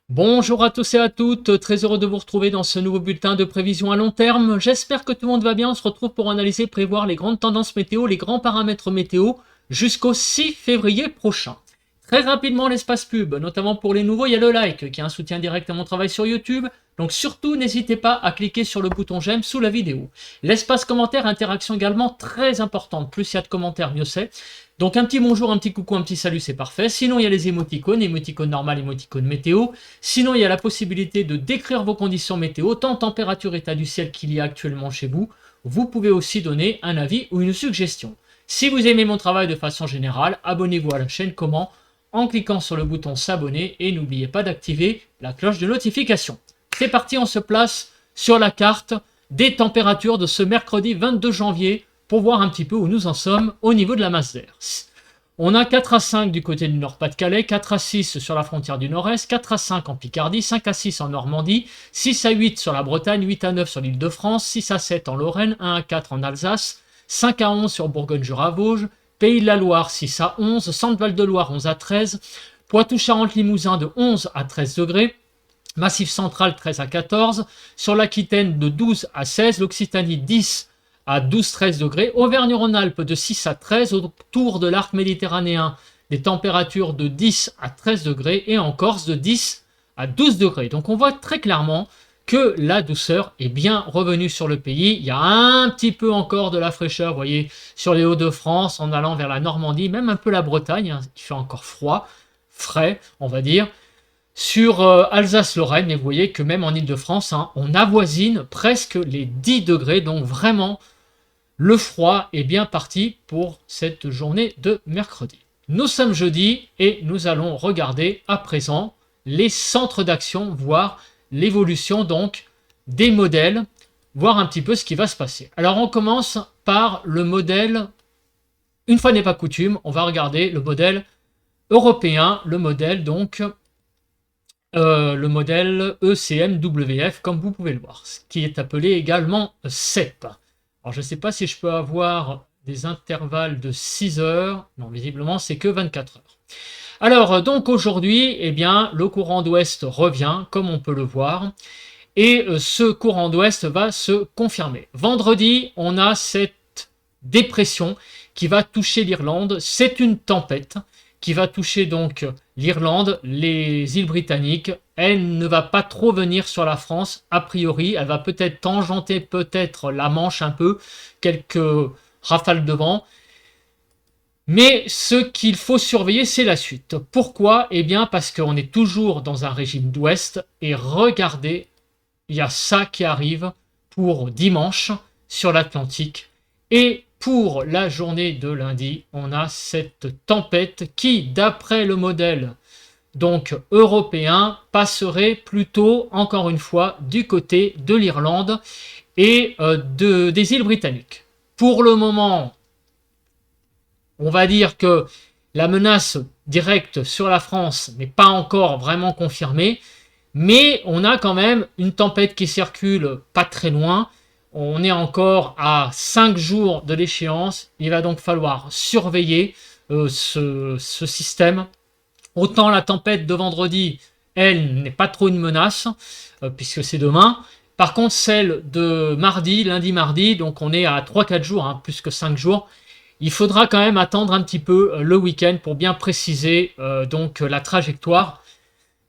Bonjour à tous et à toutes, très heureux de vous retrouver dans ce nouveau bulletin de prévision à long terme. J'espère que tout le monde va bien, on se retrouve pour analyser et prévoir les grandes tendances météo, les grands paramètres météo jusqu'au 6 février prochain. Très rapidement l'espace pub, notamment pour les nouveaux, il y a le like qui est un soutien direct à mon travail sur YouTube. Donc surtout n'hésitez pas à cliquer sur le bouton j'aime sous la vidéo. L'espace commentaire, interaction également très importante, plus il y a de commentaires mieux c'est. Donc un petit bonjour, un petit coucou, un petit salut, c'est parfait. Sinon il y a les émoticônes normales, émoticônes météo. Sinon il y a la possibilité de décrire vos conditions météo, tant température, état du ciel qu'il y a actuellement chez vous. Vous pouvez aussi donner un avis ou une suggestion. Si vous aimez mon travail de façon générale, abonnez-vous à la chaîne comment en cliquant sur le bouton s'abonner et n'oubliez pas d'activer la cloche de notification. C'est parti, on se place sur la carte des températures de ce mercredi 22 janvier pour voir un petit peu où nous en sommes au niveau de la masse d'air. On a 4 à 5 du côté du Nord-Pas-de-Calais, 4 à 6 sur la frontière du Nord-Est, 4 à 5 en Picardie, 5 à 6 en Normandie, 6 à 8 sur la Bretagne, 8 à 9 sur l'île de France, 6 à 7 en Lorraine, 1 à 4 en Alsace, 5 à 11 sur Bourgogne-Jura-Vosges, Pays de la Loire 6 à 11, Centre-Val de Loire 11 à 13, Poitou-Charentes-Limousin de 11 à 13 degrés, Massif central 13 à 14, sur l'Aquitaine de 12 à 16, l'Occitanie 10 à 12-13 degrés, Auvergne-Rhône-Alpes de 6 à 13, autour de l'arc méditerranéen des températures de 10 à 13 degrés et en Corse de 10 à 12 degrés. Donc on voit très clairement que la douceur est bien revenue sur le pays. Il y a un petit peu encore de la fraîcheur, vous voyez, sur les Hauts-de-France, en allant vers la Normandie, même un peu la Bretagne, hein, il fait encore froid, frais, on va dire. Sur Alsace-Lorraine, et vous voyez que même en Ile-de-France, hein, on avoisine presque les 10 degrés, donc vraiment, le froid est bien parti pour cette journée de mercredi. Nous sommes jeudi et nous allons regarder à présent les centres d'action, voir l'évolution donc des modèles, voir un petit peu ce qui va se passer. Alors on commence par le modèle, une fois n'est pas coutume, on va regarder le modèle européen, le modèle donc le modèle ECMWF, comme vous pouvez le voir, qui est appelé également CEP. Alors, je ne sais pas si je peux avoir des intervalles de 6 heures. Non, visiblement, c'est que 24 heures. Alors, donc aujourd'hui, eh bien, le courant d'ouest revient, comme on peut le voir, et ce courant d'ouest va se confirmer. Vendredi, on a cette dépression qui va toucher l'Irlande. C'est une tempête qui va toucher donc l'Irlande, les îles britanniques. Elle ne va pas trop venir sur la France, a priori. Elle va peut-être tangenter peut-être la Manche un peu, quelques rafales de vent. Mais ce qu'il faut surveiller, c'est la suite. Pourquoi? Eh bien parce qu'on est toujours dans un régime d'ouest. Et regardez, il y a ça qui arrive pour dimanche sur l'Atlantique. Et pour la journée de lundi, on a cette tempête qui, d'après le modèle donc européen, passerait plutôt, encore une fois, du côté de l'Irlande et des îles britanniques. Pour le moment, on va dire que la menace directe sur la France n'est pas encore vraiment confirmée, mais on a quand même une tempête qui circule pas très loin. On est encore à 5 jours de l'échéance. Il va donc falloir surveiller ce système. Autant la tempête de vendredi, elle n'est pas trop une menace, puisque c'est demain. Par contre, celle de mardi, lundi-mardi, donc on est à 3-4 jours, hein, plus que 5 jours. Il faudra quand même attendre un petit peu le week-end pour bien préciser donc la trajectoire.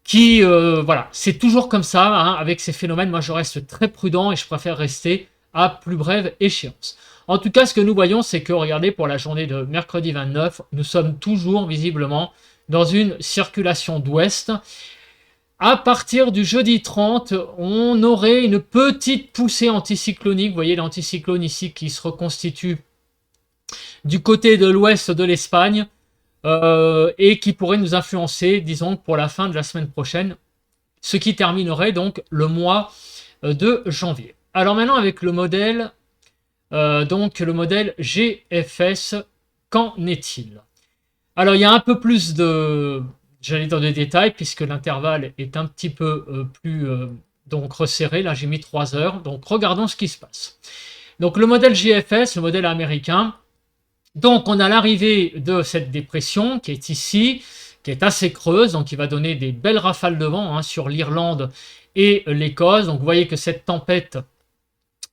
Qui, voilà, c'est toujours comme ça, hein, avec ces phénomènes. Moi, je reste très prudent et je préfère rester à plus brève échéance. En tout cas, ce que nous voyons, c'est que, regardez, pour la journée de mercredi 29, nous sommes toujours visiblement dans une circulation d'ouest. À partir du jeudi 30, on aurait une petite poussée anticyclonique. Vous voyez l'anticyclone ici qui se reconstitue du côté de l'ouest de l'Espagne et qui pourrait nous influencer, disons, pour la fin de la semaine prochaine, ce qui terminerait donc le mois de janvier. Alors maintenant avec le modèle, donc le modèle GFS, qu'en est-il? Alors il y a un peu plus de, j'allais dans des détails puisque l'intervalle est un petit peu plus donc resserré. Là j'ai mis 3 heures. Donc regardons ce qui se passe. Donc le modèle GFS, le modèle américain. Donc on a l'arrivée de cette dépression qui est ici, qui est assez creuse, donc il va donner des belles rafales de vent sur l'Irlande et l'Écosse. Donc vous voyez que cette tempête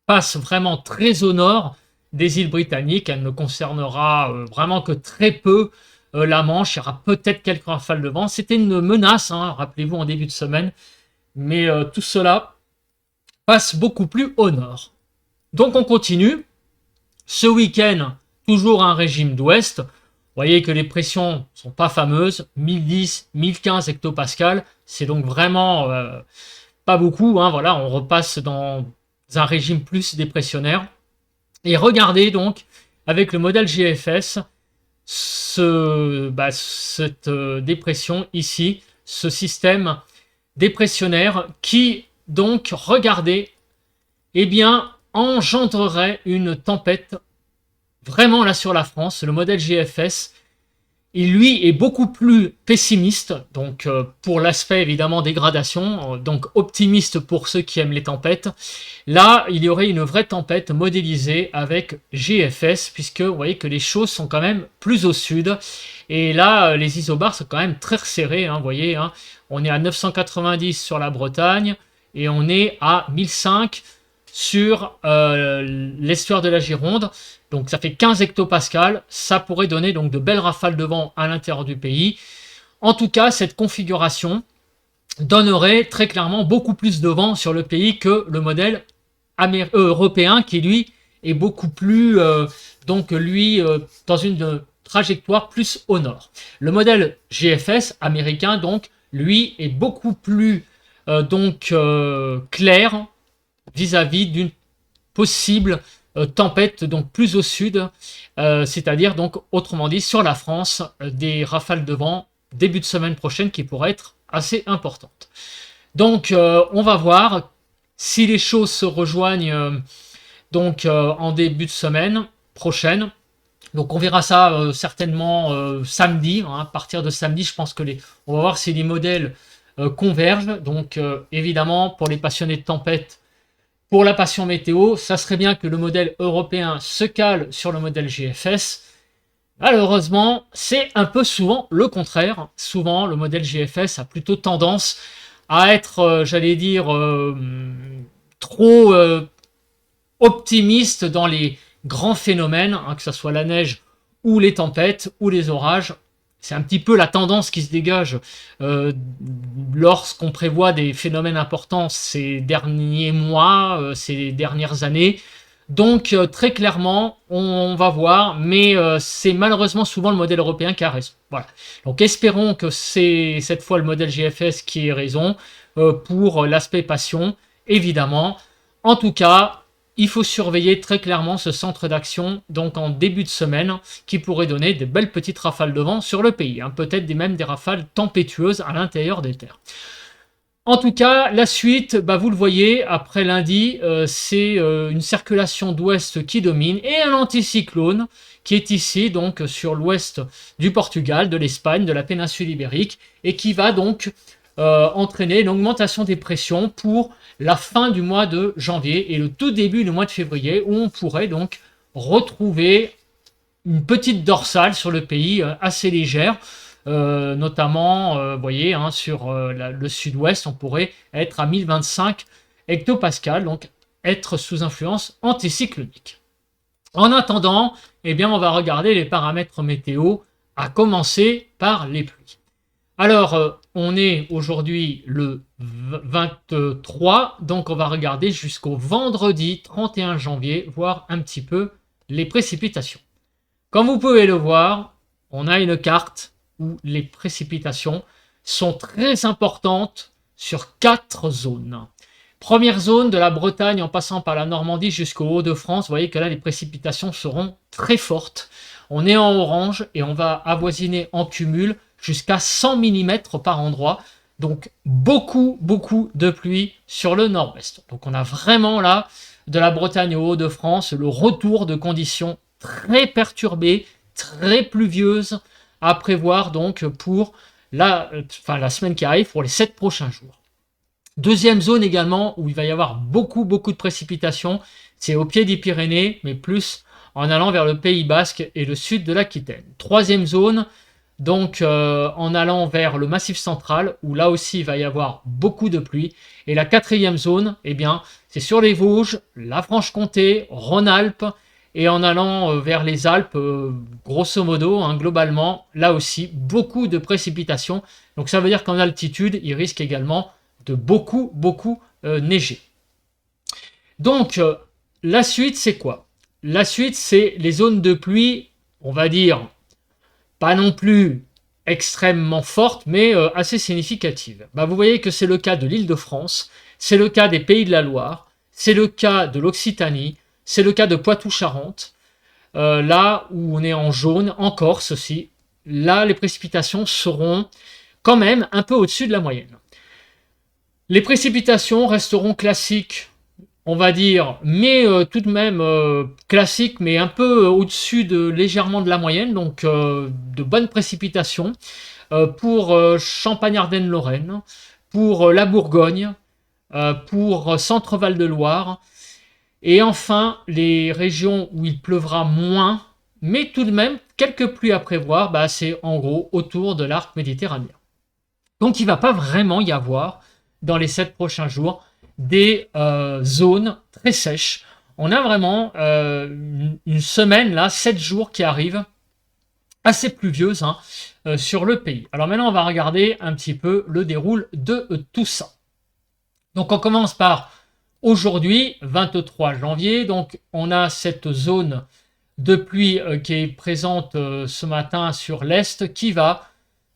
passe vraiment très au nord des îles britanniques. Elle ne concernera vraiment que très peu la Manche. Il y aura peut-être quelques rafales de vent. C'était une menace, rappelez-vous, en début de semaine. Mais tout cela passe beaucoup plus au nord. Donc on continue. Ce week-end, toujours un régime d'ouest. Vous voyez que les pressions ne sont pas fameuses. 1010, 1015 hectopascales. C'est donc vraiment pas beaucoup. Voilà, on repasse dans un régime plus dépressionnaire. Et regardez donc, avec le modèle GFS, cette dépression ici, ce système dépressionnaire qui, donc, regardez, eh bien, engendrerait une tempête vraiment là sur la France. Le modèle GFS, il lui est beaucoup plus pessimiste, donc pour l'aspect évidemment dégradation, donc optimiste pour ceux qui aiment les tempêtes. Là, il y aurait une vraie tempête modélisée avec GFS, puisque vous voyez que les choses sont quand même plus au sud. Et là, les isobars sont quand même très resserrés, vous voyez, on est à 990 sur la Bretagne, et on est à 1005 sur l'estuaire de la Gironde. Donc ça fait 15 hectopascales, ça pourrait donner donc de belles rafales de vent à l'intérieur du pays. En tout cas, cette configuration donnerait très clairement beaucoup plus de vent sur le pays que le modèle européen qui lui est beaucoup plus dans une trajectoire plus au nord. Le modèle GFS américain donc lui est beaucoup plus clair vis-à-vis d'une possible tempête donc plus au sud, c'est-à-dire donc autrement dit sur la France, des rafales de vent début de semaine prochaine qui pourraient être assez importantes. Donc on va voir si les choses se rejoignent en début de semaine prochaine. Donc on verra ça certainement samedi. À partir de samedi, je pense que on va voir si les modèles convergent. Donc évidemment pour les passionnés de tempête. Pour la passion météo, ça serait bien que le modèle européen se cale sur le modèle GFS. Malheureusement, c'est un peu souvent le contraire. Souvent, le modèle GFS a plutôt tendance à être, trop optimiste dans les grands phénomènes, que ce soit la neige ou les tempêtes ou les orages. C'est un petit peu la tendance qui se dégage lorsqu'on prévoit des phénomènes importants ces derniers mois, ces dernières années. Donc très clairement, on va voir, mais c'est malheureusement souvent le modèle européen qui a raison. Voilà. Donc espérons que c'est cette fois le modèle GFS qui ait raison pour l'aspect passion, évidemment. En tout cas, il faut surveiller très clairement ce centre d'action donc en début de semaine qui pourrait donner des belles petites rafales de vent sur le pays, peut-être même des rafales tempétueuses à l'intérieur des terres. En tout cas, la suite, vous le voyez, après lundi, c'est une circulation d'ouest qui domine et un anticyclone qui est ici, donc sur l'ouest du Portugal, de l'Espagne, de la péninsule ibérique, et qui va donc entraîner une augmentation des pressions pour la fin du mois de janvier et le tout début du mois de février, où on pourrait donc retrouver une petite dorsale sur le pays assez légère, notamment, vous voyez, sur le sud-ouest, on pourrait être à 1025 hectopascales, donc être sous influence anticyclonique. En attendant, on va regarder les paramètres météo, à commencer par les pluies. Alors, on est aujourd'hui le 23, donc on va regarder jusqu'au vendredi 31 janvier, voir un petit peu les précipitations. Comme vous pouvez le voir, on a une carte où les précipitations sont très importantes sur 4 zones. Première zone de la Bretagne en passant par la Normandie jusqu'au Hauts-de-France, vous voyez que là les précipitations seront très fortes. On est en orange et on va avoisiner en cumul jusqu'à 100 mm par endroit. Donc beaucoup de pluie sur le nord-ouest. Donc on a vraiment là, de la Bretagne au Hauts-de-France, le retour de conditions très perturbées, très pluvieuses à prévoir donc pour la semaine qui arrive, pour les 7 prochains jours. Deuxième zone également où il va y avoir beaucoup de précipitations, c'est au pied des Pyrénées, mais plus en allant vers le Pays Basque et le sud de l'Aquitaine. Troisième zone, donc en allant vers le Massif central, où là aussi il va y avoir beaucoup de pluie. Et la quatrième zone, eh bien, c'est sur les Vosges, la Franche-Comté, Rhône-Alpes, et en allant vers les Alpes, grosso modo, hein, globalement, là aussi, beaucoup de précipitations. Donc ça veut dire qu'en altitude, il risque également de beaucoup neiger. Donc, la suite, c'est quoi? La suite, c'est les zones de pluie, on va dire, pas non plus extrêmement fortes, mais assez significatives. Bah, vous voyez que c'est le cas de l'Île-de-France, c'est le cas des Pays de la Loire, c'est le cas de l'Occitanie, c'est le cas de Poitou-Charentes, là où on est en jaune, en Corse aussi. Là, les précipitations seront quand même un peu au-dessus de la moyenne. Les précipitations resteront classiques, on va dire, mais tout de même classiques, mais un peu au-dessus légèrement de la moyenne, donc de bonnes précipitations pour Champagne-Ardenne-Lorraine, pour la Bourgogne, pour Centre-Val de Loire, et enfin les régions où il pleuvra moins, mais tout de même quelques pluies à prévoir, bah, c'est en gros autour de l'arc méditerranéen. Donc il ne va pas vraiment y avoir dans les 7 prochains jours des zones très sèches. On a vraiment une semaine, là, 7 jours qui arrivent, assez pluvieuse hein, sur le pays. Alors maintenant, on va regarder un petit peu le déroule de tout ça. Donc on commence par aujourd'hui, 23 janvier. Donc on a cette zone de pluie qui est présente ce matin sur l'est qui va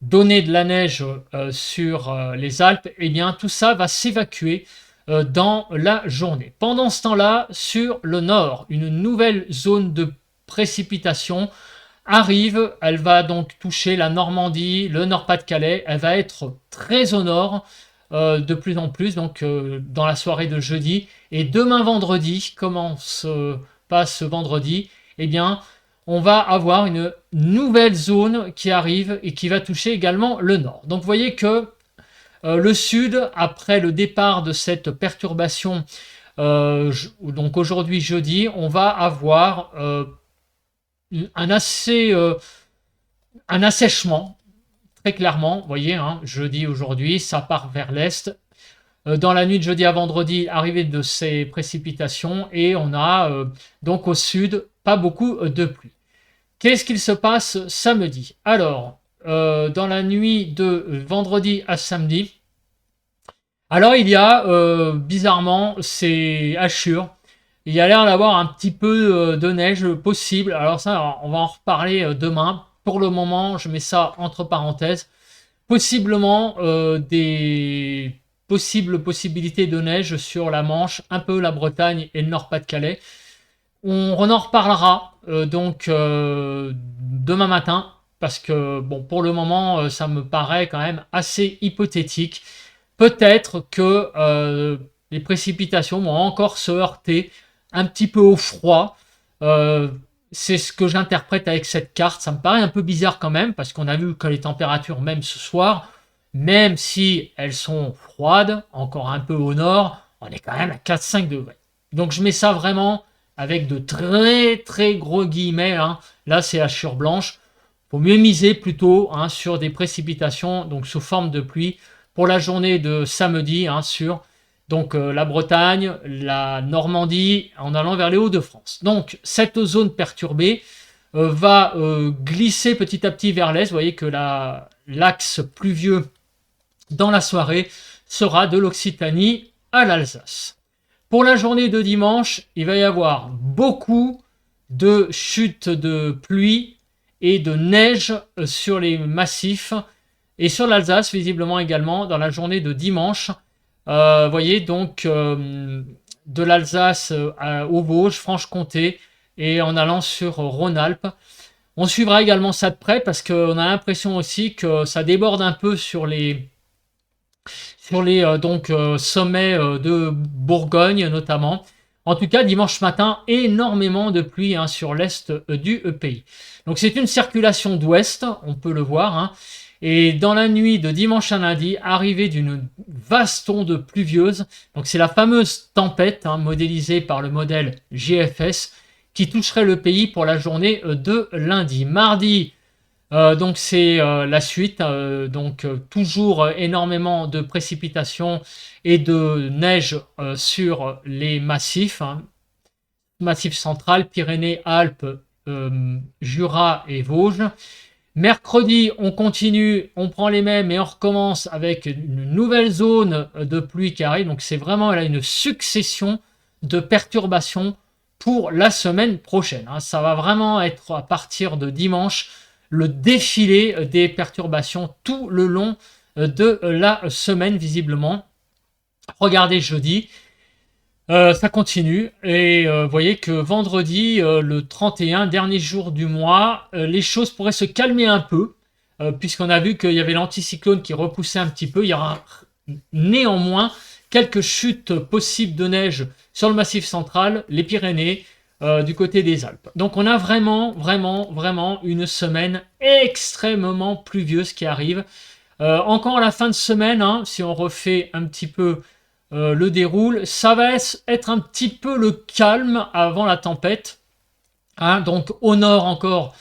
donner de la neige sur les Alpes. Et bien tout ça va s'évacuer dans la journée. Pendant ce temps-là, sur le nord, une nouvelle zone de précipitation arrive. Elle va donc toucher la Normandie, le Nord-Pas-de-Calais. Elle va être très au nord de plus en plus, donc dans la soirée de jeudi. Et demain vendredi, comment se passe ce vendredi? Eh bien, on va avoir une nouvelle zone qui arrive et qui va toucher également le nord. Donc vous voyez que le sud, après le départ de cette perturbation, donc aujourd'hui jeudi, on va avoir un assèchement, très clairement. Vous voyez, hein, jeudi aujourd'hui, ça part vers l'est. Dans la nuit de jeudi à vendredi, arrivée de ces précipitations, et on a donc au sud pas beaucoup de pluie. Qu'est-ce qu'il se passe samedi? Alors, dans la nuit de vendredi à samedi, alors il y a bizarrement ces hachures. Il y a l'air d'avoir un petit peu de neige possible. Alors ça, on va en reparler demain. Pour le moment, je mets ça entre parenthèses. Possiblement des possibilités de neige sur la Manche, un peu la Bretagne et le Nord-Pas-de-Calais. On en reparlera donc demain matin parce que bon, pour le moment, ça me paraît quand même assez hypothétique. Peut-être que les précipitations vont encore se heurter un petit peu au froid. C'est ce que j'interprète avec cette carte. Ça me paraît un peu bizarre quand même, parce qu'on a vu que les températures, même ce soir, même si elles sont froides, encore un peu au nord, on est quand même à 4-5 degrés. Donc je mets ça vraiment avec de très gros guillemets. Hein. Là, c'est hachure blanche. Il faut mieux miser plutôt hein, sur des précipitations, donc sous forme de pluie, pour la journée de samedi hein, sur donc la Bretagne, la Normandie, en allant vers les Hauts-de-France. Donc cette zone perturbée va glisser petit à petit vers l'est. Vous voyez que l'axe pluvieux dans la soirée sera de l'Occitanie à l'Alsace. Pour la journée de dimanche, il va y avoir beaucoup de chutes de pluie et de neige sur les massifs et sur l'Alsace visiblement également dans la journée de dimanche. Vous voyez donc de l'Alsace aux Vosges, Franche-Comté et en allant sur Rhône-Alpes. On suivra également ça de près parce qu'on a l'impression aussi que ça déborde un peu sur les sommets de Bourgogne notamment. En tout cas, dimanche matin, énormément de pluie hein, sur l'est du pays. Donc c'est une circulation d'ouest, on peut le voir. Hein. Et dans la nuit de dimanche à lundi, arrivée d'une vaste onde pluvieuse. Donc c'est la fameuse tempête hein, modélisée par le modèle GFS qui toucherait le pays pour la journée de lundi. Mardi, Donc c'est la suite, donc toujours énormément de précipitations et de neige sur les massifs, hein. Massif central, Pyrénées, Alpes, Jura et Vosges. Mercredi, on continue, on prend les mêmes et on recommence avec une nouvelle zone de pluie qui arrive. Donc c'est vraiment là une succession de perturbations pour la semaine prochaine, hein. Ça va vraiment être à partir de dimanche le défilé des perturbations tout le long de la semaine visiblement. Regardez jeudi, ça continue et vous voyez que vendredi, le 31, dernier jour du mois, les choses pourraient se calmer un peu puisqu'on a vu qu'il y avait l'anticyclone qui repoussait un petit peu. Il y aura néanmoins quelques chutes possibles de neige sur le Massif central, les Pyrénées, du côté des Alpes. Donc on a vraiment une semaine extrêmement pluvieuse qui arrive. Encore à la fin de semaine, hein, si on refait un petit peu le déroule, ça va être un petit peu le calme avant la tempête, hein. Donc au nord encore,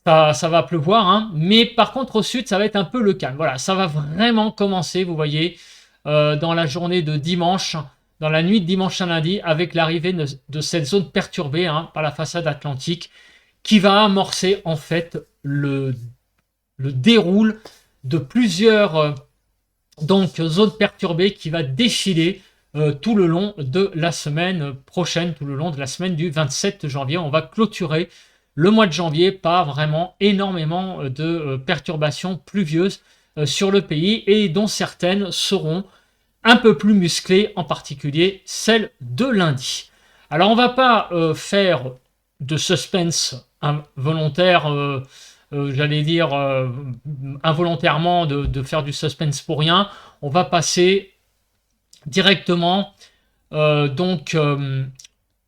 ça va pleuvoir, hein. Mais par contre au sud, ça va être un peu le calme. Voilà, ça va vraiment commencer, vous voyez, dans la journée de dimanche, dans la nuit de dimanche à lundi, avec l'arrivée de cette zone perturbée, hein, par la façade atlantique, qui va amorcer en fait le déroule de plusieurs donc zone perturbée qui va défiler tout le long de la semaine prochaine, tout le long de la semaine du 27 janvier. On va clôturer le mois de janvier par vraiment énormément de perturbations pluvieuses sur le pays et dont certaines seront un peu plus musclées, en particulier celle de lundi. Alors on va pas faire de suspense volontaire, j'allais dire involontairement de faire du suspense pour rien. On va passer directement au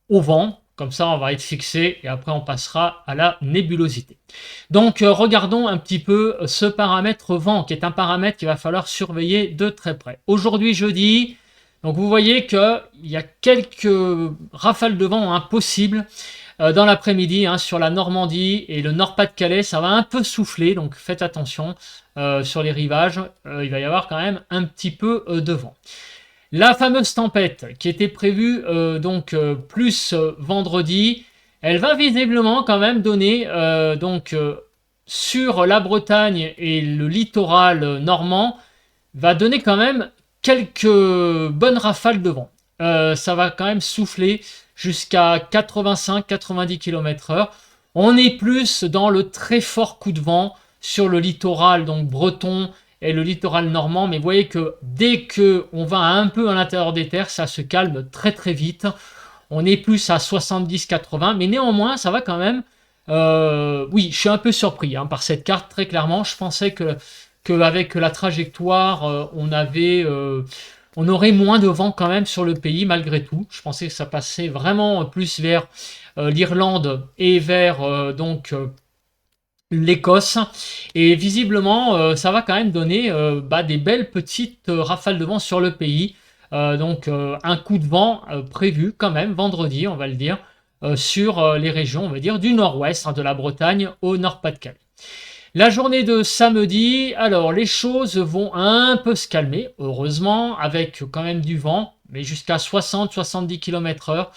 vent. Comme ça, on va être fixé et après on passera à la nébulosité. Donc, regardons un petit peu ce paramètre vent, qui est un paramètre qu'il va falloir surveiller de très près. Aujourd'hui, jeudi, donc vous voyez qu'il y a quelques rafales de vent impossibles dans l'après-midi, hein, sur la Normandie et le Nord-Pas-de-Calais. Ça va un peu souffler, donc faites attention sur les rivages. Il va y avoir quand même un petit peu de vent. La fameuse tempête qui était prévue plus vendredi, elle va visiblement quand même donner sur la Bretagne et le littoral normand, va donner quand même quelques bonnes rafales de vent. Ça va quand même souffler jusqu'à 85-90 km/h. On est plus dans le très fort coup de vent sur le littoral donc breton et le littoral normand, mais vous voyez que dès que on va un peu à l'intérieur des terres, ça se calme très très vite. On est plus à 70-80, mais néanmoins ça va quand même. Oui, je suis un peu surpris par cette carte, très clairement. Je pensais qu'avec la trajectoire, on aurait moins de vent quand même sur le pays malgré tout. Je pensais que ça passait vraiment plus vers l'Irlande et vers l'Écosse, et visiblement ça va quand même donner des belles petites rafales de vent sur le pays. Un coup de vent prévu quand même vendredi, on va le dire, sur les régions, on va dire, du nord-ouest, de la Bretagne au Nord-Pas-de-Calais. La journée de samedi, alors les choses vont un peu se calmer, heureusement, avec quand même du vent, mais jusqu'à 60-70 km/h.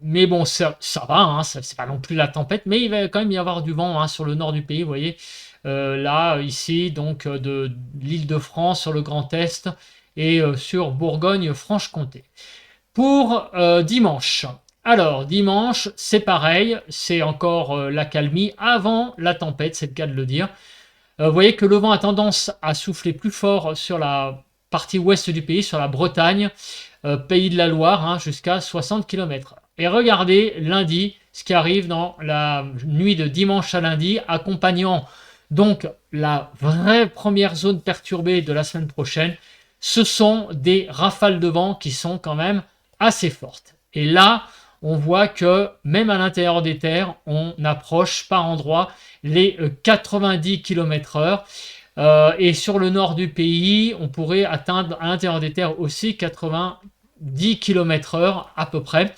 Mais bon, ça va, c'est pas non plus la tempête, mais il va quand même y avoir du vent sur le nord du pays, vous voyez. Là, ici, donc de l'Île-de-France, sur le Grand Est et sur Bourgogne-Franche-Comté. Pour dimanche. Alors, dimanche, c'est pareil, c'est encore la calmie avant la tempête, c'est le cas de le dire. Vous voyez que le vent a tendance à souffler plus fort sur la partie ouest du pays, sur la Bretagne, pays de la Loire, jusqu'à 60 km/h. Et regardez lundi, ce qui arrive dans la nuit de dimanche à lundi, accompagnant donc la vraie première zone perturbée de la semaine prochaine. Ce sont des rafales de vent qui sont quand même assez fortes. Et là, on voit que même à l'intérieur des terres, on approche par endroits les 90 km/h. Et sur le nord du pays, on pourrait atteindre à l'intérieur des terres aussi 90 km/h à peu près.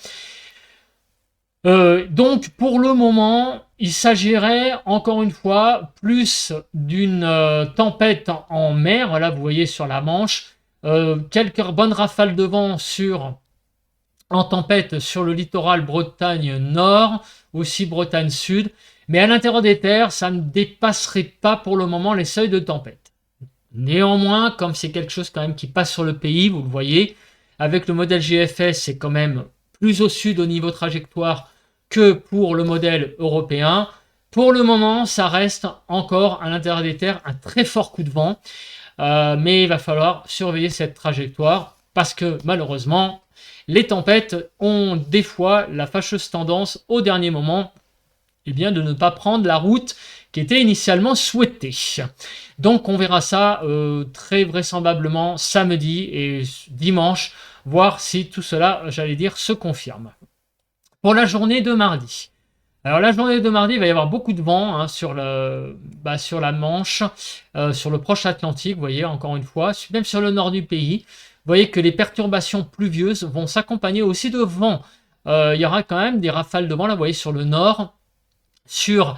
Donc pour le moment, il s'agirait encore une fois plus d'une tempête en mer. Là, vous voyez sur la Manche, quelques bonnes rafales de vent en tempête sur le littoral Bretagne Nord, aussi Bretagne Sud. Mais à l'intérieur des terres, ça ne dépasserait pas pour le moment les seuils de tempête. Néanmoins, comme c'est quelque chose quand même qui passe sur le pays, vous le voyez, avec le modèle GFS, c'est quand même plus au sud au niveau trajectoire que pour le modèle européen. Pour le moment, ça reste encore à l'intérieur des terres un très fort coup de vent, mais il va falloir surveiller cette trajectoire parce que malheureusement, les tempêtes ont des fois la fâcheuse tendance au dernier moment de ne pas prendre la route qui était initialement souhaitée. Donc on verra ça très vraisemblablement samedi et dimanche, voir si tout cela, j'allais dire, se confirme. Pour la journée de mardi. Alors la journée de mardi, il va y avoir beaucoup de vent sur la Manche, sur le proche Atlantique, vous voyez, encore une fois, même sur le nord du pays. Vous voyez que les perturbations pluvieuses vont s'accompagner aussi de vent. Il y aura quand même des rafales de vent, là, vous voyez, sur le nord, sur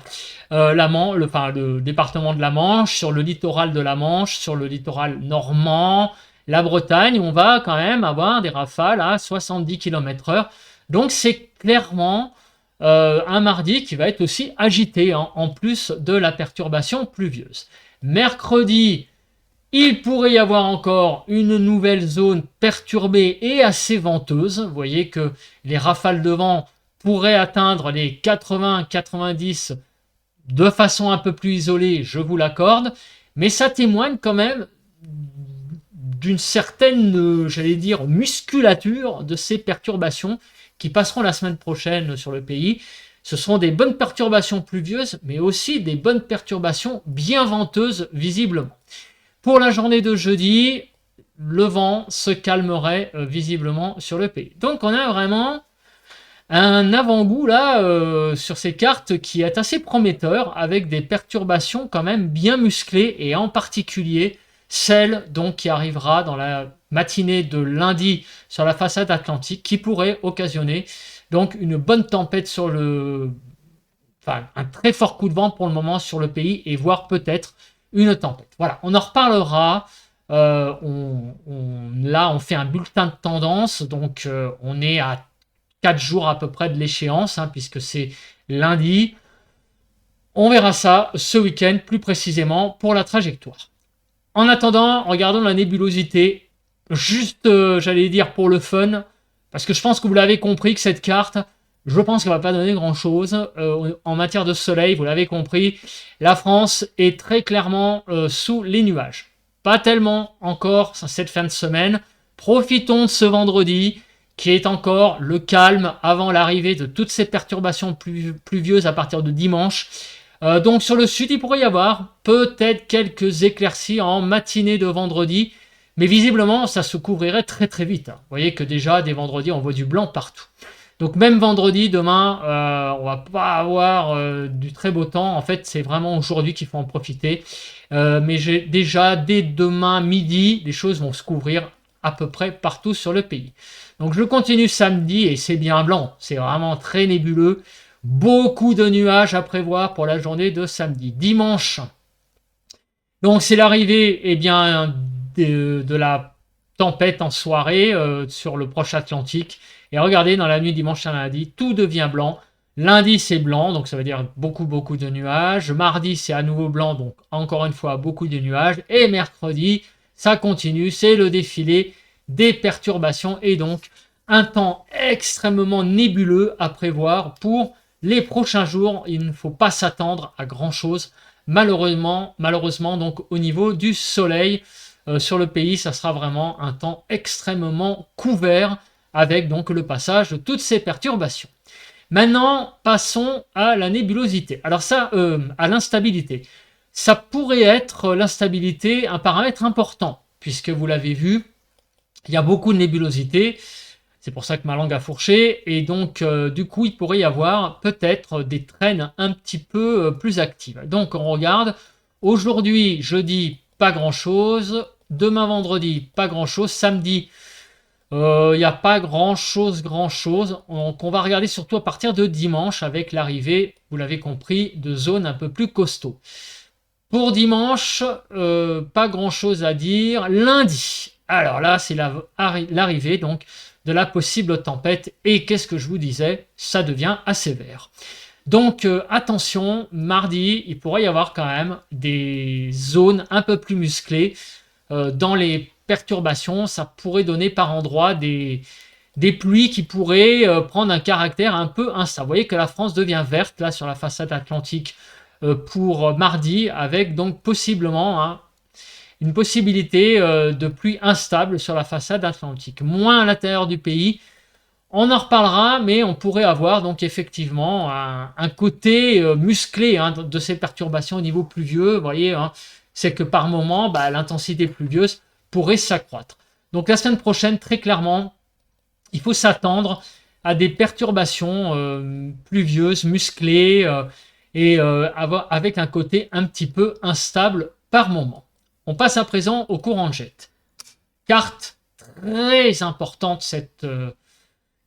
le département de la Manche, sur le littoral de la Manche, sur le littoral normand, la Bretagne, on va quand même avoir des rafales à 70 km/h. Donc c'est clairement un mardi qui va être aussi agité, en plus de la perturbation pluvieuse. Mercredi, il pourrait y avoir encore une nouvelle zone perturbée et assez venteuse. Vous voyez que les rafales de vent pourraient atteindre les 80-90 de façon un peu plus isolée, je vous l'accorde, mais ça témoigne quand même d'une certaine, j'allais dire, musculature de ces perturbations qui passeront la semaine prochaine sur le pays. Ce seront des bonnes perturbations pluvieuses, mais aussi des bonnes perturbations bien venteuses, visiblement. Pour la journée de jeudi, le vent se calmerait visiblement sur le pays. Donc on a vraiment un avant-goût là sur ces cartes qui est assez prometteur, avec des perturbations quand même bien musclées, et en particulier celle donc qui arrivera dans la matinée de lundi sur la façade atlantique, qui pourrait occasionner donc une bonne tempête un très fort coup de vent pour le moment sur le pays, et voire peut-être une tempête. Voilà, on en reparlera. Là, on fait un bulletin de tendance, donc on est à 4 jours à peu près de l'échéance, puisque c'est lundi. On verra ça ce week-end, plus précisément, pour la trajectoire. En attendant, regardons la nébulosité, juste, j'allais dire, pour le fun, parce que je pense que vous l'avez compris que cette carte, je pense qu'elle ne va pas donner grand-chose. En matière de soleil, vous l'avez compris, la France est très clairement sous les nuages. Pas tellement encore cette fin de semaine. Profitons de ce vendredi, qui est encore le calme avant l'arrivée de toutes ces perturbations pluvieuses à partir de dimanche. Donc sur le sud, il pourrait y avoir peut-être quelques éclaircies en matinée de vendredi, mais visiblement, ça se couvrirait très très vite. Vous voyez que déjà, dès vendredi, on voit du blanc partout. Donc même vendredi, demain, on va pas avoir du très beau temps. En fait, c'est vraiment aujourd'hui qu'il faut en profiter. Mais déjà, dès demain midi, les choses vont se couvrir à peu près partout sur le pays. Donc je continue samedi, et c'est bien blanc. C'est vraiment très nébuleux. Beaucoup de nuages à prévoir pour la journée de samedi. Dimanche, donc c'est l'arrivée de la tempête en soirée sur le proche Atlantique. Et regardez, dans la nuit dimanche à lundi, tout devient blanc. Lundi, c'est blanc, donc ça veut dire beaucoup de nuages. Mardi, c'est à nouveau blanc, donc encore une fois, beaucoup de nuages. Et mercredi, ça continue, c'est le défilé des perturbations, et donc un temps extrêmement nébuleux à prévoir pour les prochains jours. Il ne faut pas s'attendre à grand chose, malheureusement donc au niveau du soleil sur le pays, ça sera vraiment un temps extrêmement couvert, avec donc le passage de toutes ces perturbations. Maintenant, passons à la nébulosité. Alors ça, à l'instabilité. Ça pourrait être, l'instabilité, un paramètre important, puisque vous l'avez vu, il y a beaucoup de nébulosité. C'est pour ça que ma langue a fourché. Et donc, du coup, il pourrait y avoir peut-être des traînes un petit peu plus actives. Donc, on regarde. Aujourd'hui, jeudi, pas grand-chose. Demain, vendredi, pas grand-chose. Samedi, il n'y a pas grand-chose. Donc, on va regarder surtout à partir de dimanche, avec l'arrivée vous l'avez compris, de zones un peu plus costauds. Pour dimanche, pas grand-chose à dire. Lundi, alors là, c'est l'arrivée donc de la possible tempête. Et qu'est-ce que je vous disais? Ça devient assez vert. Donc attention, mardi, il pourrait y avoir quand même des zones un peu plus musclées. Dans les perturbations, ça pourrait donner par endroits des pluies qui pourraient prendre un caractère un peu instable. Vous voyez que la France devient verte là sur la façade atlantique pour mardi, avec donc possiblement une possibilité de pluie instable sur la façade atlantique. Moins à l'intérieur du pays, on en reparlera, mais on pourrait avoir donc effectivement un côté musclé de ces perturbations au niveau pluvieux. Vous voyez, c'est que par moment, l'intensité pluvieuse pourrait s'accroître. Donc la semaine prochaine, très clairement, il faut s'attendre à des perturbations pluvieuses, musclées, et avec un côté un petit peu instable par moment. On passe à présent au courant de jet. Carte très importante, cette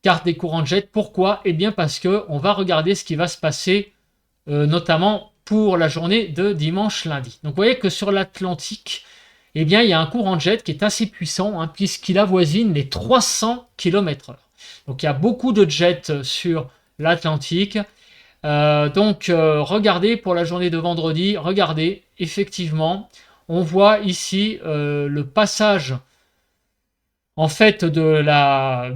carte des courants de jet. Pourquoi? Eh bien parce qu'on va regarder ce qui va se passer, notamment pour la journée de dimanche-lundi. Donc vous voyez que sur l'Atlantique, eh bien, il y a un courant de jet qui est assez puissant, puisqu'il avoisine les 300 km/h. Donc il y a beaucoup de jets sur l'Atlantique. Regardez pour la journée de vendredi, regardez, effectivement, on voit ici le passage en fait de la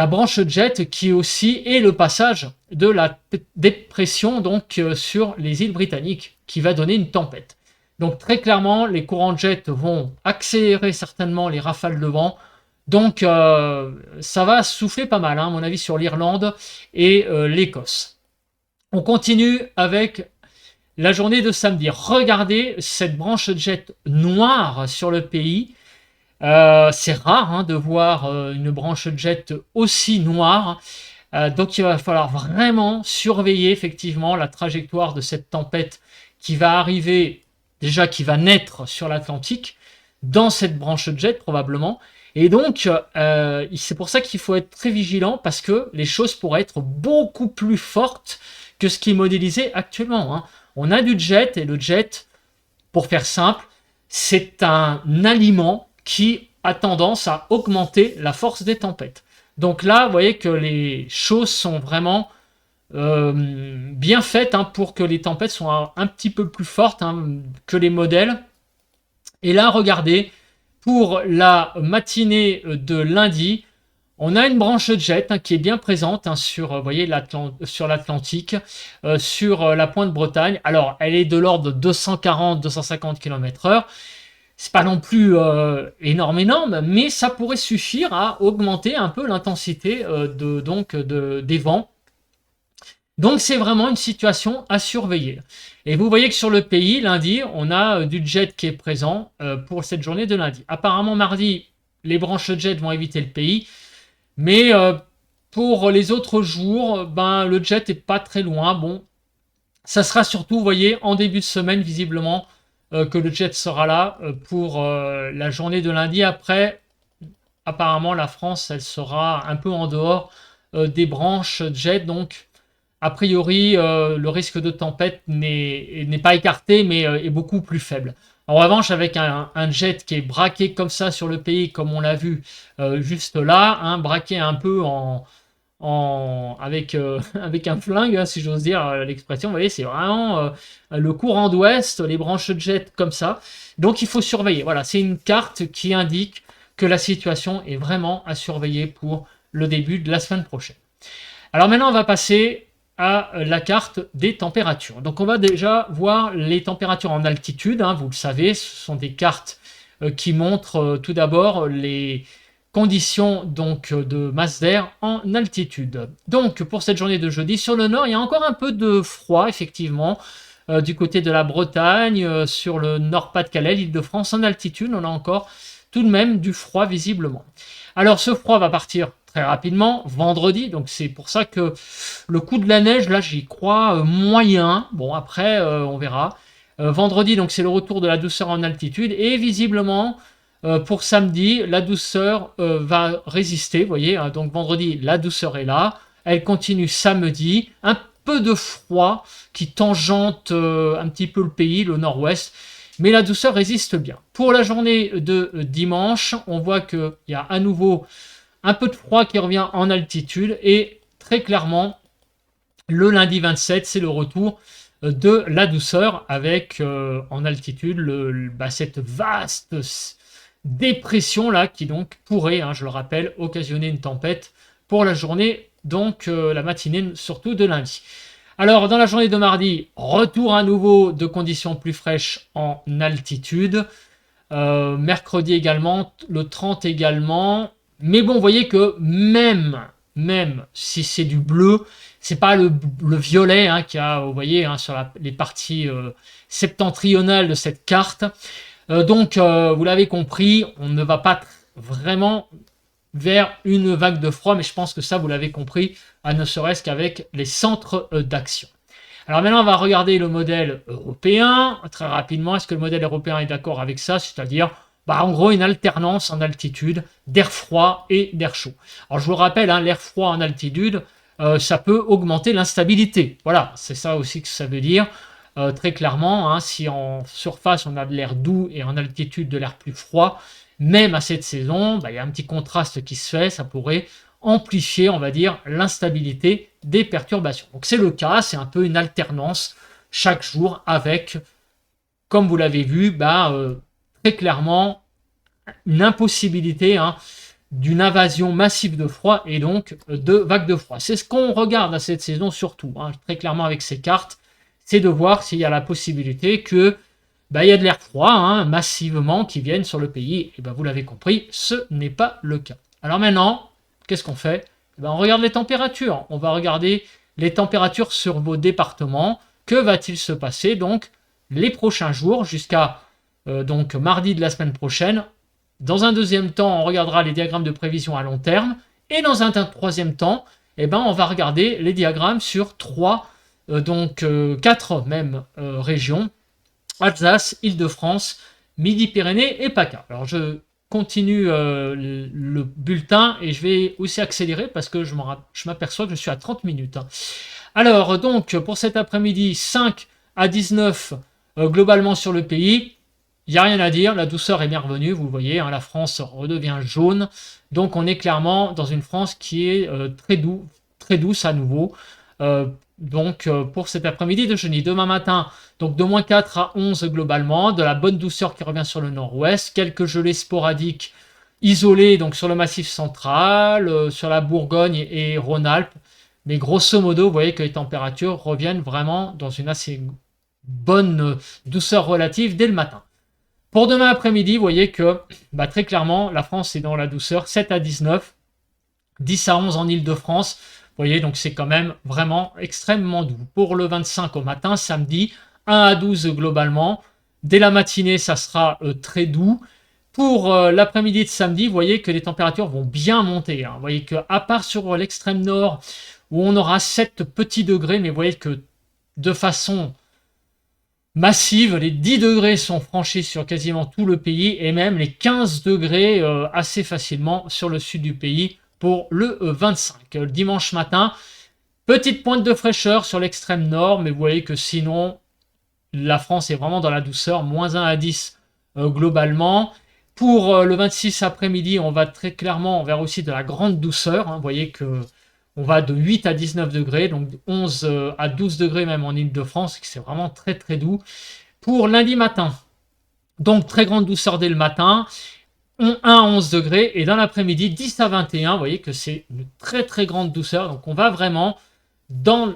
branche jet qui aussi est le passage de la dépression donc sur les îles britanniques qui va donner une tempête. Donc très clairement, les courants de jet vont accélérer certainement les rafales de vent. Donc ça va souffler pas mal, à mon avis, sur l'Irlande et l'Écosse. On continue avec la journée de samedi. Regardez cette branche de jet noire sur le pays. C'est rare de voir une branche de jet aussi noire. Donc il va falloir vraiment surveiller effectivement la trajectoire de cette tempête qui va arriver, déjà qui va naître sur l'Atlantique, dans cette branche de jet probablement. Et donc, c'est pour ça qu'il faut être très vigilant, parce que les choses pourraient être beaucoup plus fortes que ce qui est modélisé actuellement. On a du jet, et le jet, pour faire simple, c'est un aliment qui a tendance à augmenter la force des tempêtes. Donc là, vous voyez que les choses sont vraiment bien faites pour que les tempêtes soient un petit peu plus fortes que les modèles. Et là, regardez, pour la matinée de lundi, on a une branche de jet qui est bien présente sur, vous voyez, sur l'Atlantique, sur la pointe Bretagne. Alors, elle est de l'ordre de 240-250 km/h. C'est pas non plus énorme, mais ça pourrait suffire à augmenter un peu l'intensité des vents. Donc, c'est vraiment une situation à surveiller. Et vous voyez que sur le pays, lundi, on a du jet qui est présent pour cette journée de lundi. Apparemment, mardi, les branches de jet vont éviter le pays. Mais pour les autres jours, le jet n'est pas très loin. Bon, ça sera surtout, vous voyez, en début de semaine, visiblement, que le jet sera là pour la journée de lundi. Après, apparemment, la France, elle sera un peu en dehors des branches jet. Donc, a priori, le risque de tempête n'est pas écarté, mais est beaucoup plus faible. En revanche, avec un jet qui est braqué comme ça sur le pays, comme on l'a vu juste là, braqué un peu avec un flingue, si j'ose dire l'expression, vous voyez, c'est vraiment le courant d'ouest, les branches de jet comme ça. Donc il faut surveiller. Voilà, c'est une carte qui indique que la situation est vraiment à surveiller pour le début de la semaine prochaine. Alors maintenant, on va passer à la carte des températures. Donc on va déjà voir les températures en altitude, vous le savez, ce sont des cartes qui montrent tout d'abord les conditions donc de masse d'air en altitude. Donc pour cette journée de jeudi, sur le nord, il y a encore un peu de froid, effectivement, du côté de la Bretagne, sur le Nord-Pas-de-Calais, l'Île-de-France, en altitude, on a encore tout de même du froid visiblement. Alors ce froid va partir très rapidement vendredi, donc c'est pour ça que le coup de la neige, là j'y crois moyen. Bon, après on verra. Vendredi, donc c'est le retour de la douceur en altitude, et visiblement pour samedi, la douceur va résister, vous voyez, donc vendredi, la douceur est là, elle continue samedi, un peu de froid qui tangente un petit peu le pays, le nord-ouest, mais la douceur résiste bien. Pour la journée de dimanche, on voit qu'il y a à nouveau un peu de froid qui revient en altitude, et très clairement, le lundi 27, c'est le retour de la douceur avec en altitude cette vaste dépression là qui donc pourrait, je le rappelle, occasionner une tempête pour la journée, donc la matinée surtout de lundi. Alors dans la journée de mardi, retour à nouveau de conditions plus fraîches en altitude. Mercredi également, le 30 également. Mais bon, vous voyez que même si c'est du bleu, c'est pas le violet qu'il y a, vous voyez, sur les parties septentrionales de cette carte. Donc, vous l'avez compris, on ne va pas vraiment vers une vague de froid, mais je pense que ça, vous l'avez compris, ne serait-ce qu'avec les centres d'action. Alors maintenant, on va regarder le modèle européen, très rapidement. Est-ce que le modèle européen est d'accord avec ça? C'est-à-dire, en gros, une alternance en altitude d'air froid et d'air chaud. Alors, je vous le rappelle, l'air froid en altitude, ça peut augmenter l'instabilité. Voilà, c'est ça aussi que ça veut dire. Très clairement, si en surface, on a de l'air doux et en altitude de l'air plus froid, même à cette saison, il y a un petit contraste qui se fait, ça pourrait amplifier, on va dire, l'instabilité des perturbations. Donc c'est le cas, c'est un peu une alternance chaque jour avec, comme vous l'avez vu, très clairement une impossibilité d'une invasion massive de froid et donc de vagues de froid. C'est ce qu'on regarde à cette saison surtout, très clairement avec ces cartes, c'est de voir s'il y a la possibilité que il y a de l'air froid massivement qui vienne sur le pays. Et vous l'avez compris, ce n'est pas le cas. Alors maintenant, qu'est-ce qu'on fait? On regarde les températures. On va regarder les températures sur vos départements. Que va-t-il se passer donc les prochains jours jusqu'à donc mardi de la semaine prochaine? Dans un deuxième temps, on regardera les diagrammes de prévision à long terme. Et dans un troisième temps, on va regarder les diagrammes sur 4 même régions. Alsace, Île-de-France, Midi-Pyrénées et PACA. Alors je continue le bulletin et je vais aussi accélérer parce que je m'aperçois que je suis à 30 minutes. Alors donc pour cet après-midi, 5 à 19 globalement sur le pays. Il n'y a rien à dire, la douceur est bien revenue, vous le voyez, la France redevient jaune. Donc on est clairement dans une France qui est très douce à nouveau. Donc pour cet après-midi de jeudi, demain matin, donc de moins 4 à 11 globalement, de la bonne douceur qui revient sur le nord-ouest, quelques gelées sporadiques isolées donc sur le massif central, sur la Bourgogne et Rhône-Alpes, mais grosso modo, vous voyez que les températures reviennent vraiment dans une assez bonne douceur relative dès le matin. Pour demain après-midi, vous voyez que très clairement, la France est dans la douceur, 7 à 19, 10 à 11 en Île-de-France. Vous voyez, donc c'est quand même vraiment extrêmement doux. Pour le 25 au matin, samedi, 1 à 12 globalement. Dès la matinée, ça sera très doux. Pour l'après-midi de samedi, vous voyez que les températures vont bien monter. Vous voyez qu'à part sur l'extrême nord, où on aura 7 petits degrés, mais vous voyez que de façon massive, les 10 degrés sont franchis sur quasiment tout le pays, et même les 15 degrés assez facilement sur le sud du pays pour le 25. Le dimanche matin, petite pointe de fraîcheur sur l'extrême nord, mais vous voyez que sinon, la France est vraiment dans la douceur, moins 1 à 10 globalement. Pour le 26 après-midi, on va très clairement vers aussi de la grande douceur. Vous voyez que on va de 8 à 19 degrés, donc 11 à 12 degrés même en Île-de-France, c'est vraiment très très doux. Pour lundi matin, donc très grande douceur dès le matin, 1 à 11 degrés, et dans l'après-midi, 10 à 21, vous voyez que c'est une très très grande douceur, donc on va vraiment dans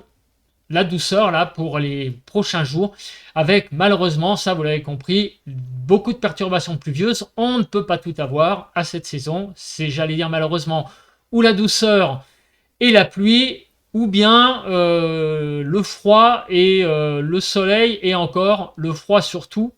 la douceur là pour les prochains jours, avec malheureusement, ça vous l'avez compris, beaucoup de perturbations pluvieuses. On ne peut pas tout avoir à cette saison, c'est, j'allais dire malheureusement, ou la douceur et la pluie, ou bien le froid et le soleil, et encore le froid surtout,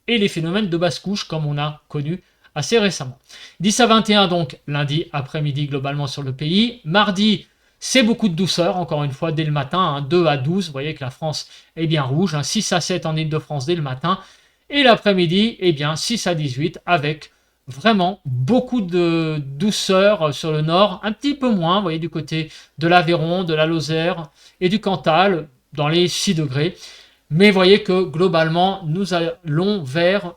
et les phénomènes de basse couche comme on a connu assez récemment. 10 à 21 donc lundi après-midi globalement sur le pays. Mardi, c'est beaucoup de douceur, encore une fois, dès le matin, 2 à 12, vous voyez que la France est bien rouge, 6 à 7 en Île-de-France dès le matin, et l'après-midi, 6 à 18, avec vraiment beaucoup de douceur sur le nord, un petit peu moins, vous voyez, du côté de l'Aveyron, de la Lozère et du Cantal, dans les 6 degrés. Mais vous voyez que globalement, nous allons vers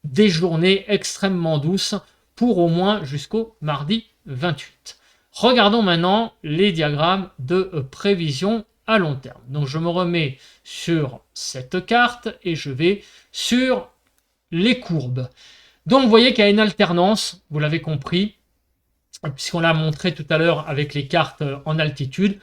des journées extrêmement douces pour au moins jusqu'au mardi 28. Regardons maintenant les diagrammes de prévision à long terme. Donc je me remets sur cette carte et je vais sur les courbes. Donc vous voyez qu'il y a une alternance, vous l'avez compris, puisqu'on l'a montré tout à l'heure avec les cartes en altitude,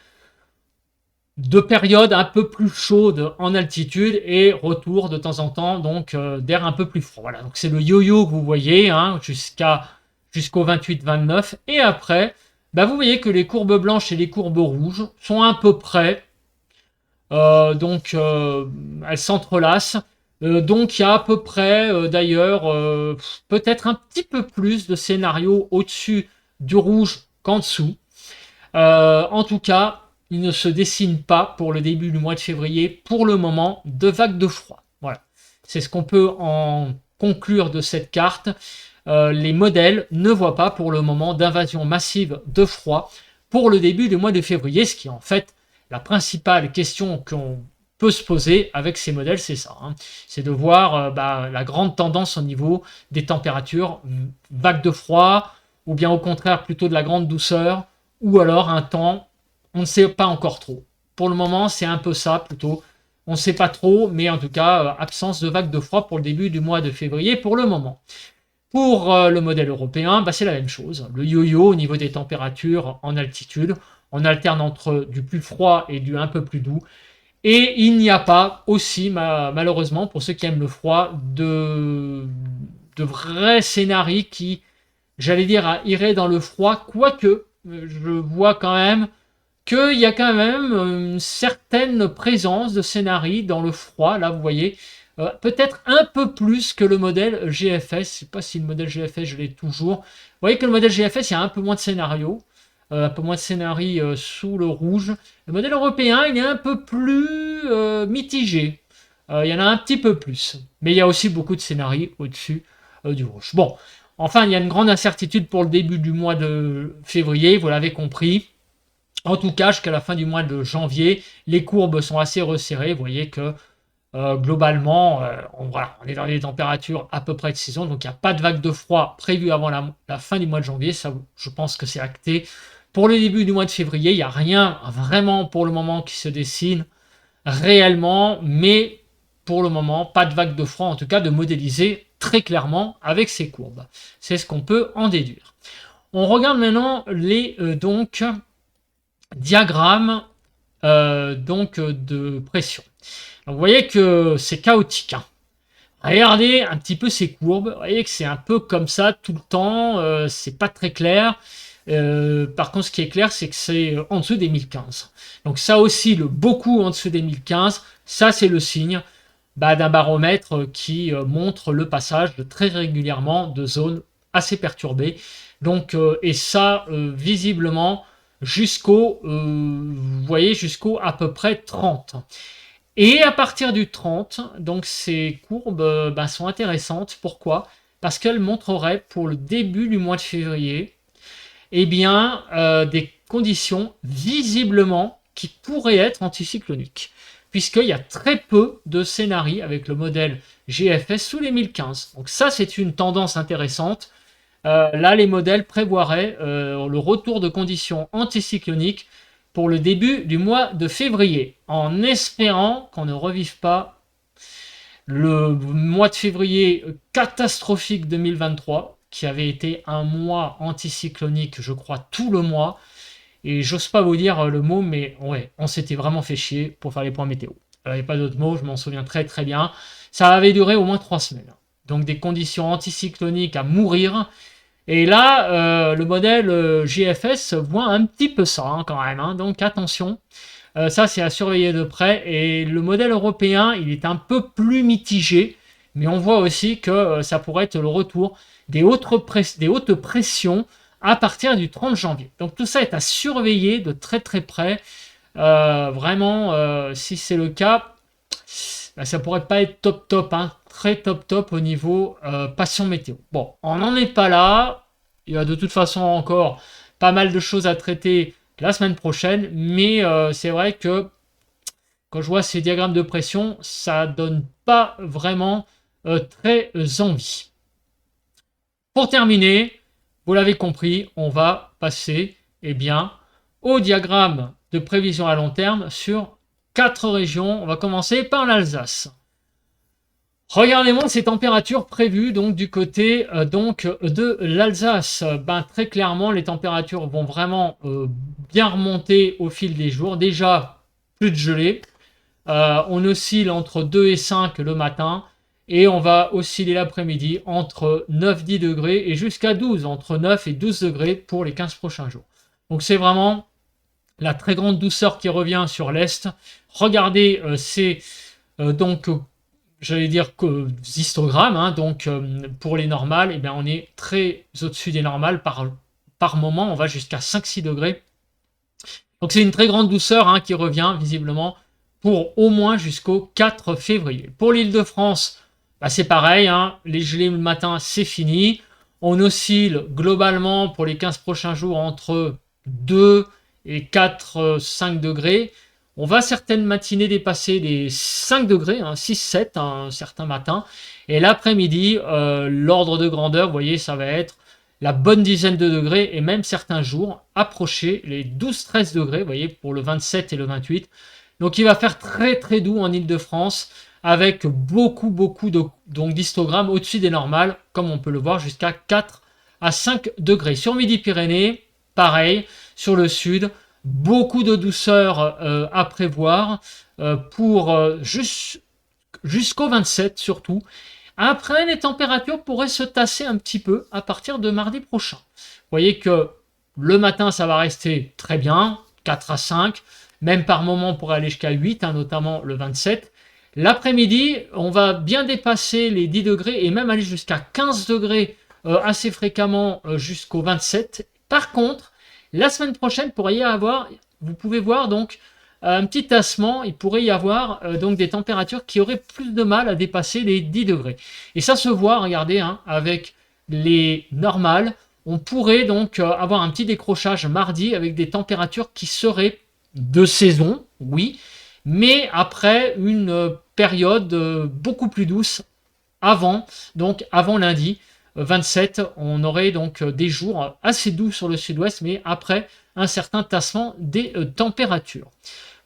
de périodes un peu plus chaudes en altitude et retour de temps en temps donc d'air un peu plus froid. Voilà, donc c'est le yo-yo que vous voyez hein, jusqu'au 28-29. Et après, bah vous voyez que les courbes blanches et les courbes rouges sont à peu près, elles s'entrelacent. Donc il y a à peu près d'ailleurs peut-être un petit peu plus de scénarios au-dessus du rouge qu'en dessous. En tout cas, il ne se dessine pas pour le début du mois de février, pour le moment, de vagues de froid. Voilà. C'est ce qu'on peut en conclure de cette carte. Les modèles ne voient pas pour le moment d'invasion massive de froid pour le début du mois de février, ce qui est en fait la principale question qu'on peut se poser avec ces modèles, c'est ça. Hein. C'est de voir la grande tendance au niveau des températures, vagues de froid, ou bien au contraire plutôt de la grande douceur, ou alors un temps, on ne sait pas encore trop. Pour le moment, c'est un peu ça plutôt. On ne sait pas trop, mais en tout cas, absence de vague de froid pour le début du mois de février pour le moment. Pour le modèle européen, c'est la même chose. Le yo-yo au niveau des températures en altitude. On alterne entre du plus froid et du un peu plus doux. Et il n'y a pas aussi, malheureusement, pour ceux qui aiment le froid, de vrais scénarios qui, j'allais dire, iraient dans le froid, quoique je vois quand même qu'il y a quand même une certaine présence de scénarii dans le froid, là vous voyez, peut-être un peu plus que le modèle GFS, je ne sais pas si le modèle GFS je l'ai toujours, vous voyez que le modèle GFS il y a un peu moins de scénarios, un peu moins de scénarii sous le rouge, le modèle européen il est un peu plus mitigé, il y en a un petit peu plus, mais il y a aussi beaucoup de scénarii au-dessus du rouge. Bon, enfin il y a une grande incertitude pour le début du mois de février, vous l'avez compris. En tout cas, jusqu'à la fin du mois de janvier, les courbes sont assez resserrées. Vous voyez que globalement, on est dans des températures à peu près de saison. Donc, il n'y a pas de vague de froid prévue avant la fin du mois de janvier. Ça, je pense que c'est acté. Pour le début du mois de février, il n'y a rien vraiment pour le moment qui se dessine réellement. Mais pour le moment, pas de vague de froid, en tout cas de modéliser très clairement avec ces courbes. C'est ce qu'on peut en déduire. On regarde maintenant les diagramme de pression. Donc, vous voyez que c'est chaotique. Hein. Regardez un petit peu ces courbes. Vous voyez que c'est un peu comme ça tout le temps. C'est pas très clair. Par contre, ce qui est clair, c'est que c'est en dessous des 1015. Donc ça oscille beaucoup en dessous des 1015. Ça, c'est le signe d'un baromètre qui montre le passage très régulièrement de zones assez perturbées. Donc, et ça, visiblement, jusqu'au, vous voyez, jusqu'au à peu près 30. Et à partir du 30, donc ces courbes sont intéressantes. Pourquoi? Parce qu'elles montreraient pour le début du mois de février, des conditions visiblement qui pourraient être anticycloniques. Puisqu'il y a très peu de scénarios avec le modèle GFS sous les 1015. Donc ça, c'est une tendance intéressante. Là, les modèles prévoiraient le retour de conditions anticycloniques pour le début du mois de février, en espérant qu'on ne revive pas le mois de février catastrophique 2023, qui avait été un mois anticyclonique, je crois, tout le mois. Et j'ose pas vous dire le mot, mais ouais, on s'était vraiment fait chier pour faire les points météo. Il n'y avait pas d'autre mot, je m'en souviens très très bien. Ça avait duré au moins 3 semaines. Donc des conditions anticycloniques à mourir. Et là, le modèle GFS voit un petit peu ça hein, quand même. Hein. Donc attention, ça c'est à surveiller de près. Et le modèle européen, il est un peu plus mitigé. Mais on voit aussi que ça pourrait être le retour des hautes pressions à partir du 30 janvier. Donc tout ça est à surveiller de très très près. Vraiment, si c'est le cas, ça pourrait pas être top top. Hein. très top au niveau passion météo. Bon, on n'en est pas là. Il y a de toute façon encore pas mal de choses à traiter la semaine prochaine, mais c'est vrai que quand je vois ces diagrammes de pression, ça donne pas vraiment très envie. Pour terminer, vous l'avez compris, on va passer au diagramme de prévision à long terme sur 4 régions. On va commencer par l'Alsace. Regardez-moi ces températures prévues donc du côté de l'Alsace. Très clairement, les températures vont vraiment bien remonter au fil des jours. Déjà, plus de gelée. On oscille entre 2 et 5 le matin. Et on va osciller l'après-midi entre 9-10 degrés et jusqu'à 12, entre 9 et 12 degrés pour les 15 prochains jours. Donc c'est vraiment la très grande douceur qui revient sur l'Est. Regardez ces j'allais dire que histogrammes, pour les normales, on est très au-dessus des normales par moment, on va jusqu'à 5-6 degrés. Donc c'est une très grande douceur qui revient visiblement pour au moins jusqu'au 4 février. Pour l'Île-de-France, c'est pareil, les gelées le matin, c'est fini. On oscille globalement pour les 15 prochains jours entre 2 et 4-5 degrés. On va certaines matinées dépasser les 5 degrés, 6-7 certains matins. Et l'après-midi, l'ordre de grandeur, vous voyez, ça va être la bonne dizaine de degrés et même certains jours approcher les 12-13 degrés, vous voyez, pour le 27 et le 28. Donc il va faire très doux en Île-de-France avec beaucoup d'histogrammes au-dessus des normales, comme on peut le voir, jusqu'à 4 à 5 degrés. Sur Midi-Pyrénées, pareil, sur le sud, beaucoup de douceur à prévoir pour jusqu'au 27 surtout. Après, les températures pourraient se tasser un petit peu à partir de mardi prochain. Vous voyez que le matin, ça va rester très bien, 4 à 5, même par moment on pourrait aller jusqu'à 8, notamment le 27. L'après-midi, on va bien dépasser les 10 degrés et même aller jusqu'à 15 degrés assez fréquemment jusqu'au 27. Par contre, la semaine prochaine, pourrait y avoir, vous pouvez voir donc un petit tassement, il pourrait y avoir donc des températures qui auraient plus de mal à dépasser les 10 degrés. Et ça se voit, regardez, avec les normales, on pourrait donc avoir un petit décrochage mardi avec des températures qui seraient de saison, oui, mais après une période beaucoup plus douce avant lundi 27, on aurait donc des jours assez doux sur le sud-ouest, mais après un certain tassement des températures.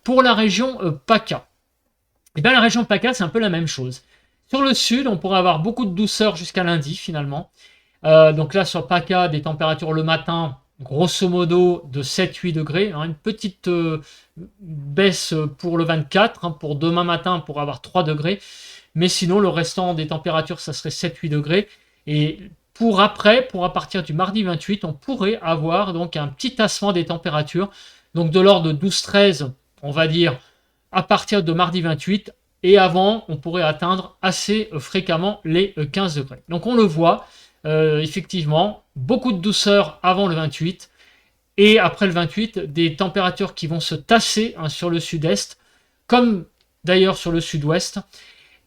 Pour la région PACA, la région PACA, c'est un peu la même chose. Sur le sud, on pourrait avoir beaucoup de douceur jusqu'à lundi, finalement. Donc là, sur PACA, des températures le matin, grosso modo, de 7-8 degrés. Une petite baisse pour le 24, pour demain matin, pour avoir 3 degrés. Mais sinon, le restant des températures, ça serait 7-8 degrés. Et à partir du mardi 28, on pourrait avoir donc un petit tassement des températures, donc de l'ordre de 12-13, on va dire, à partir de mardi 28, et avant, on pourrait atteindre assez fréquemment les 15 degrés. Donc on le voit, effectivement, beaucoup de douceur avant le 28, et après le 28, des températures qui vont se tasser sur le sud-est, comme d'ailleurs sur le sud-ouest,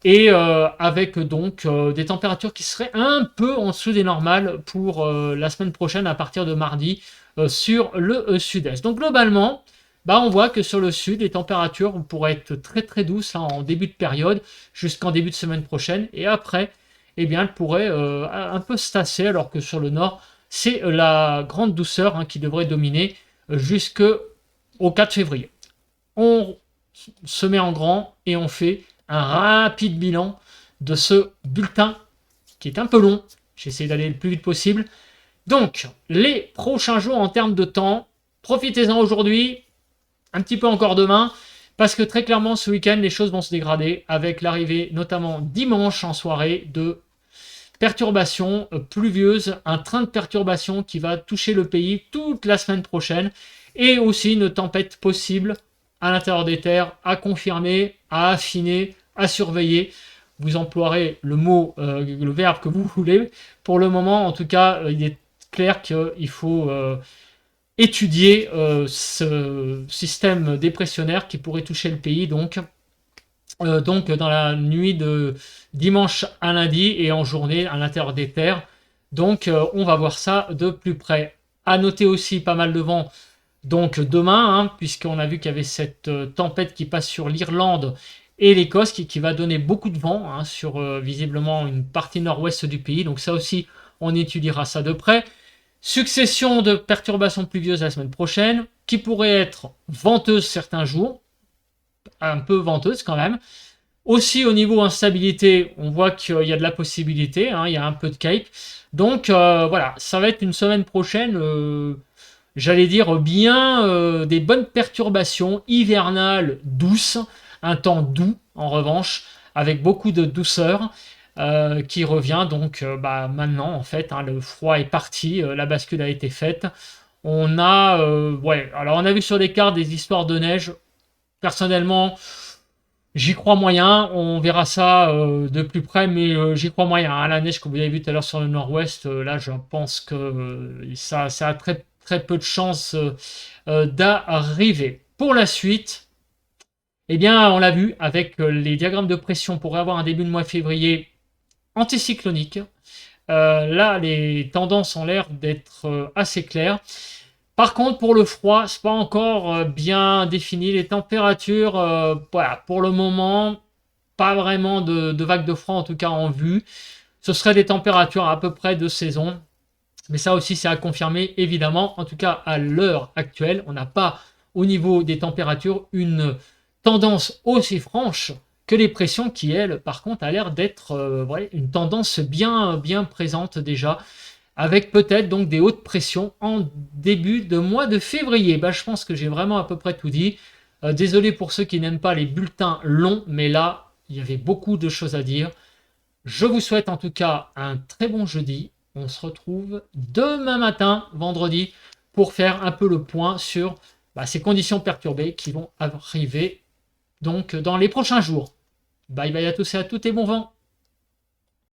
et avec donc des températures qui seraient un peu en dessous des normales pour la semaine prochaine à partir de mardi sur le sud-est. Donc globalement, on voit que sur le sud, les températures pourraient être très douces en début de période jusqu'en début de semaine prochaine, et après, elles pourraient un peu se tasser, alors que sur le nord, c'est la grande douceur qui devrait dominer jusqu'au 4 février. On se met en grand et on fait un rapide bilan de ce bulletin qui est un peu long. J'essaie d'aller le plus vite possible. Donc, les prochains jours en termes de temps, profitez-en aujourd'hui, un petit peu encore demain, parce que très clairement ce week-end, les choses vont se dégrader avec l'arrivée notamment dimanche en soirée de perturbations pluvieuses, un train de perturbations qui va toucher le pays toute la semaine prochaine, et aussi une tempête possible à l'intérieur des terres, à confirmer, à affiner, à surveiller. Vous emploierez le verbe que vous voulez. Pour le moment, en tout cas, il est clair qu'il faut étudier ce système dépressionnaire qui pourrait toucher le pays. Donc, donc dans la nuit de dimanche à lundi et en journée à l'intérieur des terres. Donc on va voir ça de plus près. À noter aussi pas mal de vent donc demain, hein, puisqu'on a vu qu'il y avait cette tempête qui passe sur l'Irlande et l'Écosse qui va donner beaucoup de vent hein, sur visiblement une partie nord-ouest du pays. Donc ça aussi, on étudiera ça de près. Succession de perturbations pluvieuses la semaine prochaine, qui pourraient être venteuses certains jours, un peu venteuses quand même. Aussi au niveau instabilité, on voit qu'il y a de la possibilité, hein, il y a un peu de cape. Donc voilà, ça va être une semaine prochaine, j'allais dire bien des bonnes perturbations hivernales douces, un temps doux en revanche, avec beaucoup de douceur. Qui revient donc maintenant en fait, hein, le froid est parti, la bascule a été faite. On a ouais, alors on a vu sur les cartes des histoires de neige. Personnellement, j'y crois moyen, on verra ça de plus près, mais j'y crois moyen. Hein. La neige que vous avez vu tout à l'heure sur le nord-ouest, là je pense que ça a très, très peu de chances d'arriver. Pour la suite, eh bien on l'a vu avec les diagrammes de pression pour avoir un début de mois de février anticyclonique. Là, les tendances ont l'air d'être assez claires. Par contre, pour le froid, c'est pas encore bien défini. Les températures, voilà, pour le moment, pas vraiment de vague de froid, en tout cas en vue. Ce serait des températures à peu près de saison. Mais ça aussi, c'est à confirmer, évidemment. En tout cas, à l'heure actuelle, on n'a pas, au niveau des températures, une tendance aussi franche que les pressions qui, elle, par contre, a l'air d'être ouais, une tendance bien, bien présente déjà avec peut-être donc des hautes pressions en début de mois de février. Bah, je pense que j'ai vraiment à peu près tout dit. Désolé pour ceux qui n'aiment pas les bulletins longs, mais là, il y avait beaucoup de choses à dire. Je vous souhaite en tout cas un très bon jeudi. On se retrouve demain matin, vendredi, pour faire un peu le point sur ces conditions perturbées qui vont arriver donc dans les prochains jours. Bye bye à tous et à toutes et bon vent.